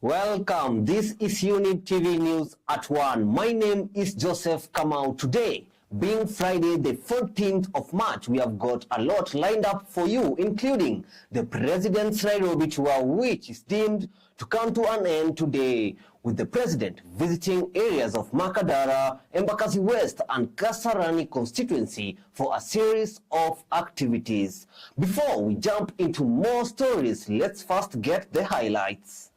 Welcome. This is Younib TV News at 1. My name is Joseph Kamau. Today, being Friday the 14th of March, we have got a lot lined up for you, including the President's Nairobi tour, which is deemed to come to an end today, with the President visiting areas of Makadara, Embakasi West and Kasarani constituency for a series of activities. Before we jump into more stories, let's first get the highlights.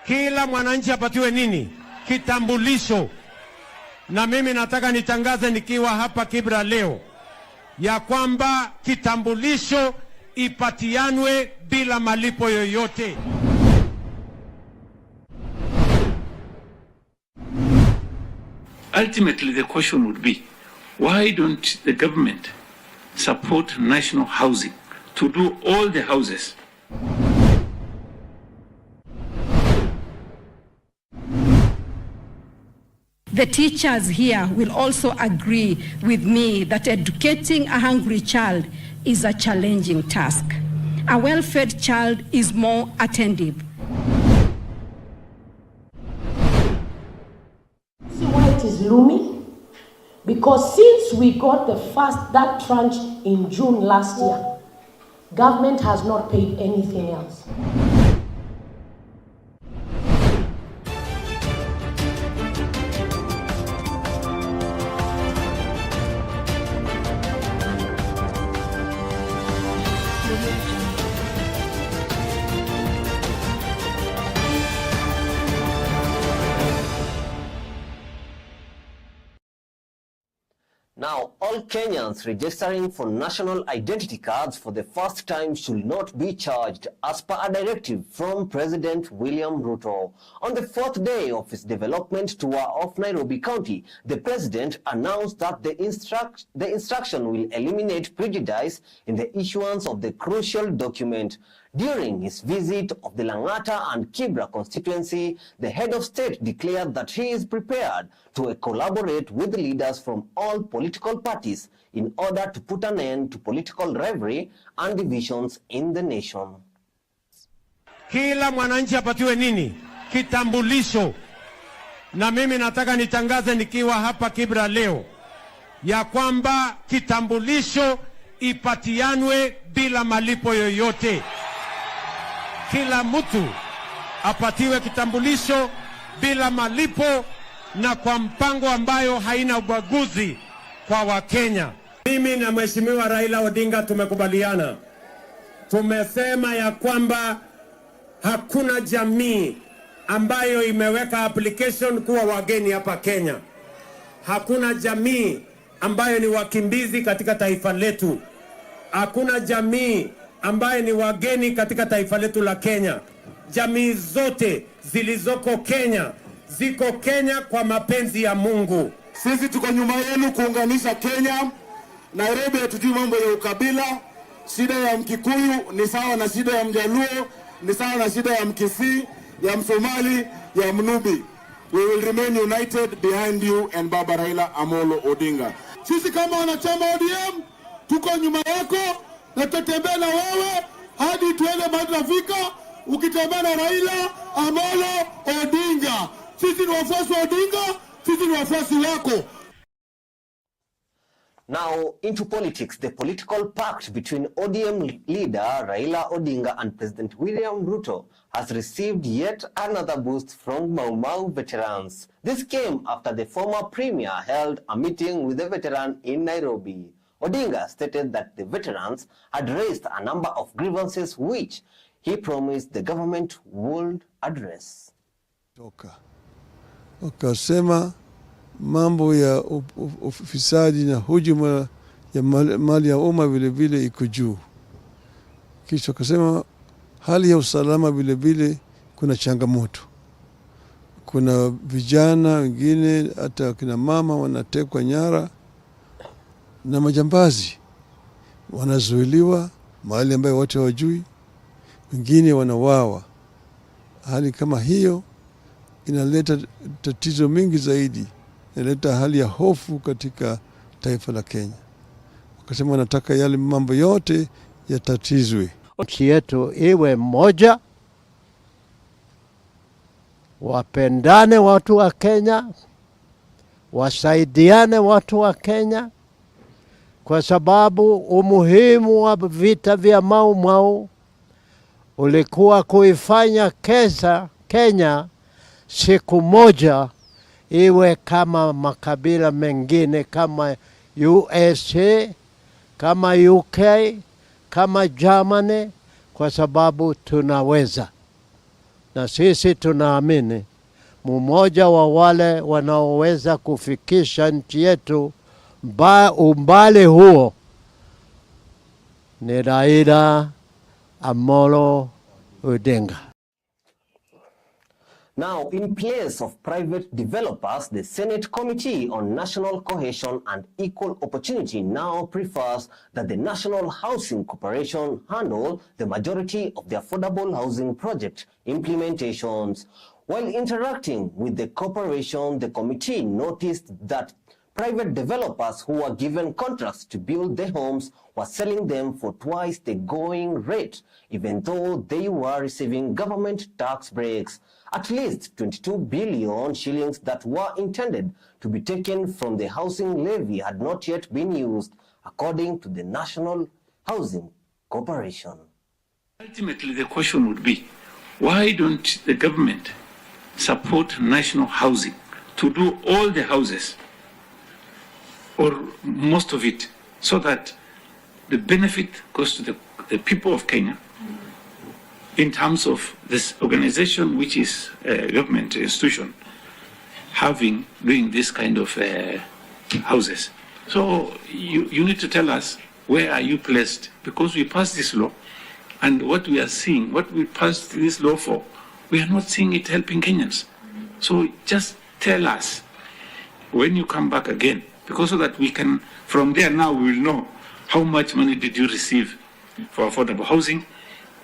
Kila mwananchi apatiwe nini? Kitambulisho. Na mimi nataka nitangaze nikiwa hapa Kavira leo ya kwamba kitambulisho ipatianwe bila malipo yoyote. Ultimately, the question would be, why don't the government support national housing to do all the houses? The teachers here will also agree with me that educating a hungry child is a challenging task. A well-fed child is more attentive. See why it is looming? Because since we got that tranche in June last year, government has not paid anything else. Now, all Kenyans registering for national identity cards for the first time should not be charged, as per a directive from President William Ruto. On the fourth day of his development tour of Nairobi County, the President announced that the instruction will eliminate prejudice in the issuance of the crucial document. During his visit of the Langata and Kibra constituency, the head of state declared that he is prepared to collaborate with leaders from all political parties in order to put an end to political rivalry and divisions in the nation. Kila mwananchi apatiwe nini? Kitambulisho. Na mimi nataka nitangaze nikiwa hapa Kibra leo ya kwamba kitambulisho ipatianwe bila malipo yoyote. Kila mtu apatiwe kitambulisho bila malipo na kwa mpango ambayo haina ubaguzi kwa Wakenya. Mimi na Mheshimiwa Raila Odinga tumekubaliana. Tumesema ya kwamba hakuna jamii ambayo imeweka application kuwa wageni hapa Kenya. Hakuna jamii ambayo ni wakimbizi katika taifa letu. Hakuna jamii ambaye ni wageni katika taifa letu la Kenya. Jamii zote zilizoko Kenya ziko Kenya kwa mapenzi ya Mungu. Sisi tuko nyuma yenu kuunganisha Kenya. Nairobi hatujui mambo ya ukabila. Shida ya Mkikuyu ni sawa na shida ya Mjaluo, ni sawa na shida ya Mkisii, ya Msomali, ya Mnubi. We will remain united behind you and Baba Raila Amolo Odinga. Sisi kama wanachama ODM tuko nyuma yako na tutatembea na wewe hadi tuende mahali tunafika. Ukitembea na Raila Amolo Odinga, sisi ni wafuasi wa Odinga, sisi ni wafuasi wako. Now, into politics, the political pact between ODM leader Raila Odinga and President William Ruto has received yet another boost from Mau Mau veterans. This came after the former premier held a meeting with the veteran in Nairobi. Odinga stated that the veterans had raised a number of grievances which he promised the government would address. Wakasema mambo ya ufisadi na hujuma ya mali ya umma vile vile iko juu. Kisha akasema hali ya usalama vile vile kuna changamoto. Kuna vijana wengine hata kina mama wanatekwa nyara na majambazi, wanazuiliwa mahali ambayo watu hawajui, wengine wanawawa. Hali kama hiyo inaleta tatizo mingi zaidi, inaleta hali ya hofu katika taifa la Kenya. Wakasema wanataka yale mambo yote yatatizwe. Nchi yetu iwe moja, wapendane watu wa Kenya, wasaidiane watu wa Kenya, kwa sababu umuhimu wa vita vya Mau Mau ulikuwa kuifanya Kenya siku moja iwe kama makabila mengine, kama USA, kama UK, kama Germany, kwa sababu tunaweza. Na sisi tunaamini mmoja wa wale wanaoweza kufikisha nchi yetu umbali huo ni Raila Amolo Odinga. Now, in place of private developers, the Senate Committee on National Cohesion and Equal Opportunity now prefers that the National Housing Corporation handle the majority of the affordable housing project implementations. While interacting with the corporation, the committee noticed that private developers who were given contracts to build the homes were selling them for twice the going rate, even though they were receiving government tax breaks. At least 22 billion shillings that were intended to be taken from the housing levy had not yet been used, according to the National Housing Corporation. Ultimately, the question would be, why don't the government support national housing to do all the houses, or most of it, so that the benefit goes to the people of Kenya, in terms of this organization, which is a government institution, doing this kind of houses. So you need to tell us, where are you placed? Because we passed this law, and what we are seeing, what we passed this law for, we are not seeing it helping Kenyans. So just tell us when you come back again, because so that we can, from there now we will know how much money did you receive for affordable housing.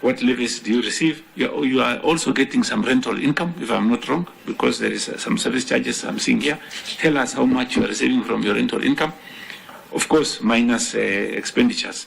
What levies do you receive? You are also getting some rental income, if I'm not wrong, because there is some service charges I'm seeing here. Tell us how much you are receiving from your rental income, of course, minus expenditures.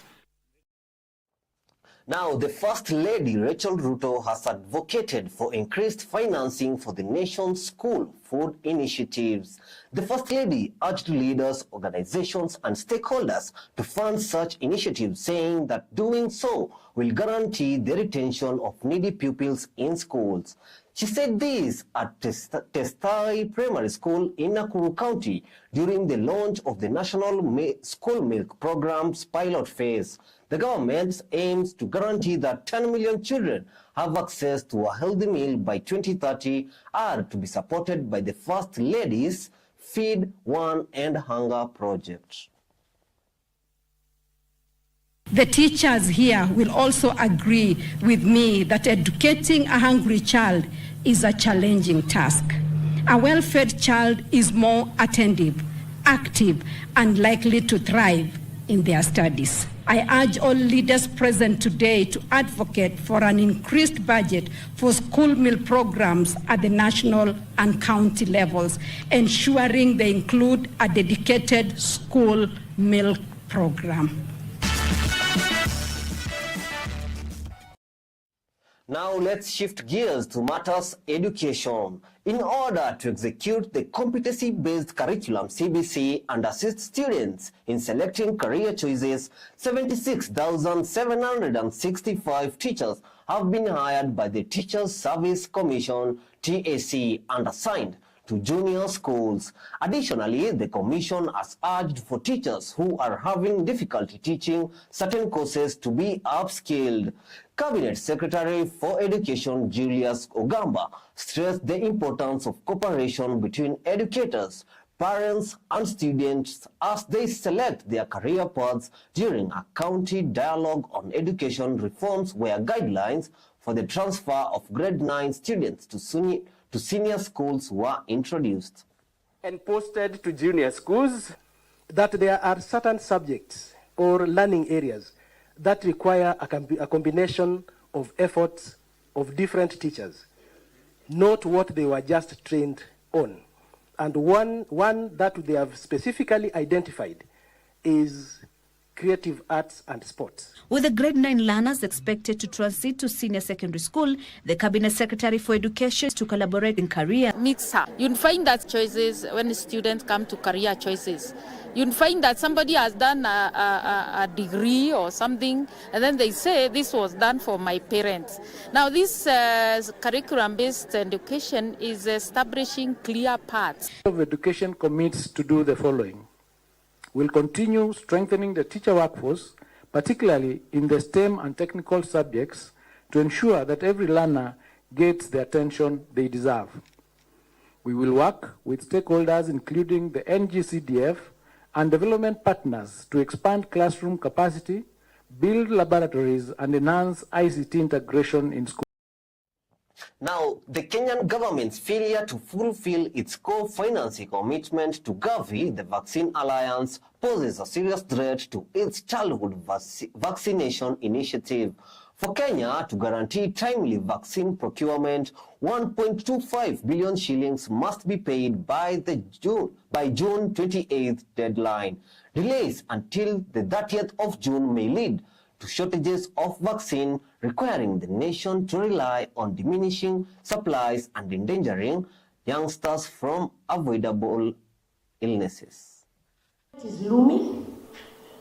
Now, the First Lady, Rachel Ruto, has advocated for increased financing for the nation's school food initiatives. The First Lady urged leaders, organizations, and stakeholders to fund such initiatives, saying that doing so will guarantee the retention of needy pupils in schools. She said this at Testai Primary School in Nakuru County during the launch of the National School Milk Program's pilot phase. The government aims to guarantee that 10 million children have access to a healthy meal by 2030, are to be supported by the First Lady's Feed, One and Hunger project. The teachers here will also agree with me that educating a hungry child is a challenging task. A well-fed child is more attentive, active, and likely to thrive in their studies. I urge all leaders present today to advocate for an increased budget for school meal programs at the national and county levels, ensuring they include a dedicated school meal program. Now let's shift gears to matters education. In order to execute the competency-based curriculum CBC and assist students in selecting career choices, 76,765 teachers have been hired by the Teachers Service Commission (TAC) and assigned to junior schools. Additionally, the Commission has urged for teachers who are having difficulty teaching certain courses to be upskilled. Cabinet Secretary for Education Julius Ogamba stressed the importance of cooperation between educators, parents and students as they select their career paths during a county dialogue on education reforms where guidelines for the transfer of grade 9 students to senior schools were introduced. And posted to junior schools that there are certain subjects or learning areas that require a combination of efforts of different teachers, not what they were just trained on. And one that they have specifically identified is creative arts and sports. With the grade 9 learners expected to transit to senior secondary school, the Cabinet Secretary for Education to collaborate in career. Meets her. You'll find that choices, when students come to career choices, you'll find that somebody has done a degree or something, and then they say, this was done for my parents. Now, this curriculum-based education is establishing clear paths. Education commits to do the following. We'll continue strengthening the teacher workforce, particularly in the STEM and technical subjects, to ensure that every learner gets the attention they deserve. We will work with stakeholders, including the NGCDF and development partners, to expand classroom capacity, build laboratories, and enhance ICT integration in schools. Now, the Kenyan government's failure to fulfill its co-financing commitment to Gavi, the Vaccine Alliance, poses a serious threat to its childhood vaccination initiative. For Kenya to guarantee timely vaccine procurement, 1.25 billion shillings must be paid by June 28th deadline. Delays until the 30th of June may lead to shortages of vaccine, requiring the nation to rely on diminishing supplies and endangering youngsters from avoidable illnesses. It is looming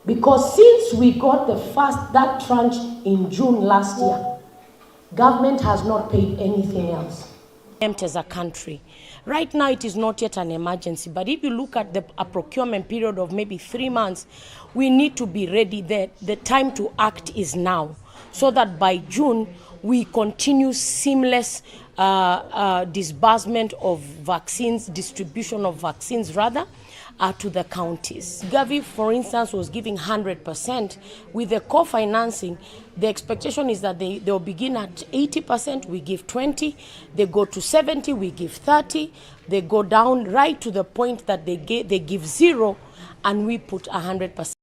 because since we got that tranche in June last year, government has not paid anything else. As a country. Right now it is not yet an emergency, but if you look at a procurement period of maybe 3 months, we need to be ready there. The time to act is now, so that by June we continue seamless disbursement of vaccines, distribution of vaccines rather, to the counties. Gavi, for instance, was giving 100%. With the co-financing, the expectation is that they'll begin at 80%, we give 20%, they go to 70%, we give 30%, they go down right to the point that they give 0%, and we put 100%.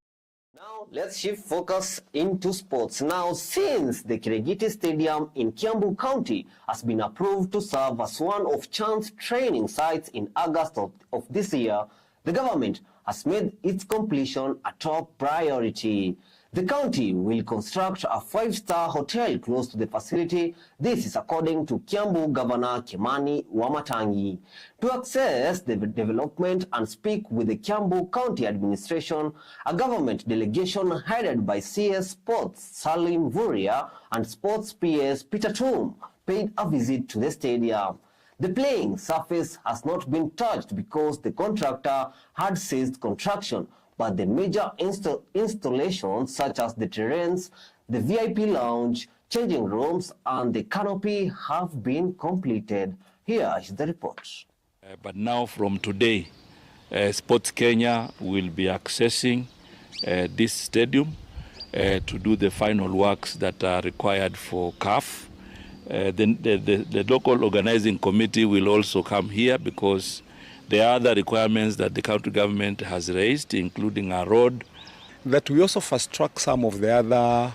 Now, let's shift focus into sports. Now, since the Kiregiti Stadium in Kiambu County has been approved to serve as one of Chan's training sites in August of this year, the government has made its completion a top priority. The county will construct a 5-star hotel close to the facility. This is according to Kiambu Governor Kimani Wamatangi. To access the development and speak with the Kiambu County administration, a government delegation headed by CS Sports Salim Vuria and Sports PS Peter Tum paid a visit to the stadium. The playing surface has not been touched because the contractor had ceased construction, but the major installations such as the terrains, the VIP lounge, changing rooms, and the canopy have been completed. Here is the report. But now from today, Sports Kenya will be accessing this stadium to do the final works that are required for CAF. The local organizing committee will also come here because there are other requirements that the county government has raised, including a road. That we also fast track some of the other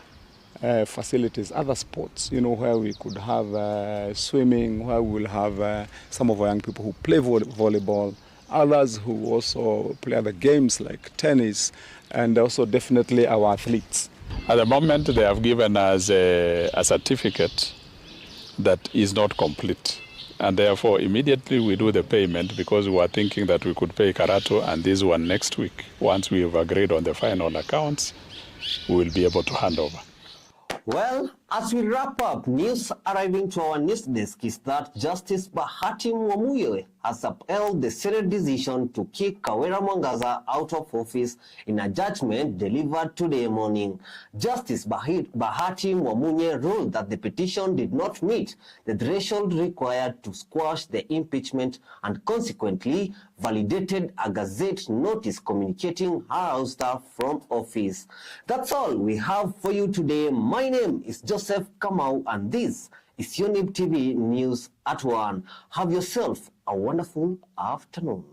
facilities, other sports, where we could have swimming, where we'll have some of our young people who play volleyball, others who also play other games like tennis, and also definitely our athletes. At the moment, they have given us a certificate that is not complete, and therefore immediately we do the payment because we were thinking that we could pay Karato and this one next week. Once we have agreed on the final accounts, we will be able to hand over. Well, As we wrap up, news arriving to our news desk is that Justice Bahati Mwamuye has upheld the Senate decision to kick Kavira Mwangaza out of office in a judgment delivered today morning. Justice Bahati Mwamuye ruled that the petition did not meet the threshold required to squash the impeachment and consequently validated a Gazette notice communicating her ouster from office. That's all we have for you today. My name is Joseph Kamau and this is Younib TV News at 1. Have yourself a wonderful afternoon.